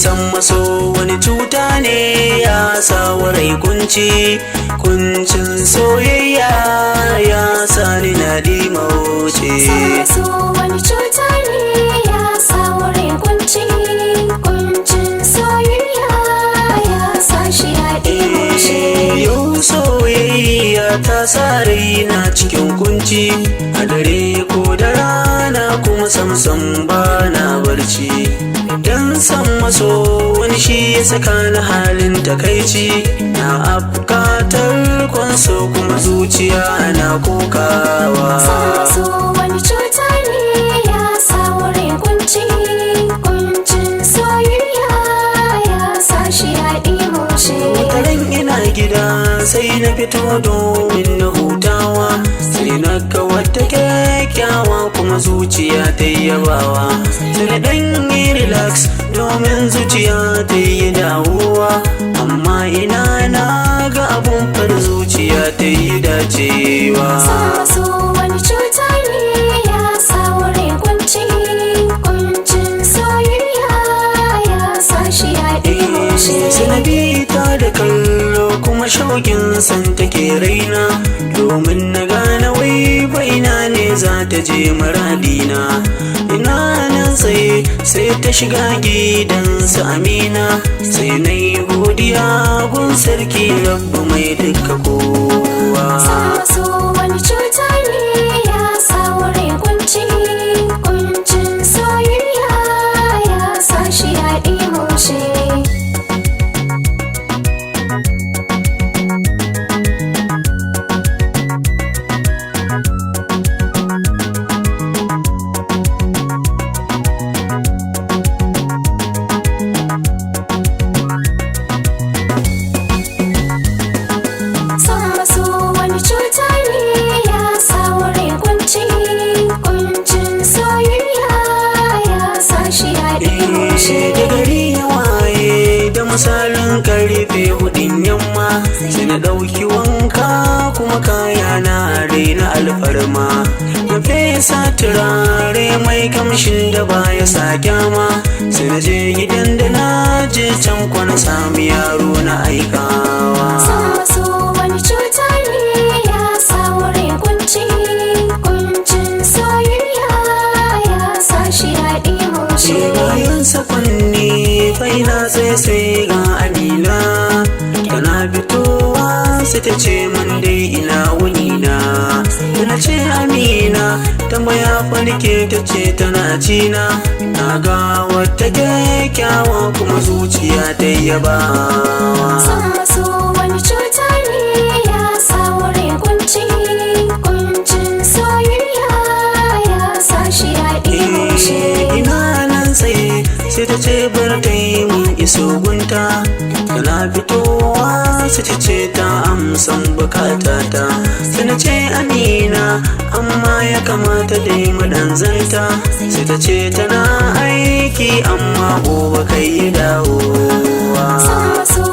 san maso wani cuta ne ya sa warai kuncin soyayya ya sani na dimauce. San maso wani cuta ne ya sa warai kuncin soyayya ya sa shi ya dimauce. Yau soyayya ta sa raina cikin kunci, a dare ko da rana kuma samsam ba na barci. Dan san maso wani shi ya saka na halin takaici, na afkatar kwanso kuma zuciya na kokawa. San maso wani cuta ne ya sa warai kuncin soyayya ya sa shi ya dimauce. Wataran ina gida sai na fito domin na hutawa, sai na ga wata kyakkyawa kuma zuciya ta yi yabawa. Sai na dan yi relax domin zuciya ta yi dawowa, amma ina na ga abun far zuciya ta yi dacewa. San maso wani cuta ne ya sa warai kuncin soyayya ya sa shi ya dimauce. Sanabi ta da kallo kuma shaukin san take raina, domin na gane wai baina ne za ta je maradina. Ina nan sai ta shiga gidansa Amina, sai na yi godiya gun sarki rabbu mai duka kowa. San maso wani cuta ne ya sa warai kuncin soyayya ya sa shi ya dimauce. San maso wani cuta ne ya sa warai kuncin soyayya ya sa shi ya dimauce. Da gari ya waye da misalin karfe 4 yamma, sai na ɗauki wanka kuma kaya na raina alfarma, na fesa turare mai kamshin da baya sa kyama, sai na je gidan da na je can kwana sami yaro na aikawa. San maso wani cuta ne ya sa warai kuncin soyayya ya sa shi ya dimauce. Bayan sakwanni faina sai ga Amina, tana fitowa sai ta ce man dai ina wuni na. Na ce Amina tambaya farke ta ce tana cina, na ga wata kyakkyawa kuma zuciya ta yabawa. San maso wani cuta ne ya sa warai kuncin soyayya ya sa shi ya dimauce. Ina nan sai ta ce bar ta yi mun iso gunta, tana fitowa sai ta ce ta amsan bukatata. Sai na ce Amina amma ya kamata dai mu dan zanta, sai ta ce tana aiki amma gobe kai dawowa. San maso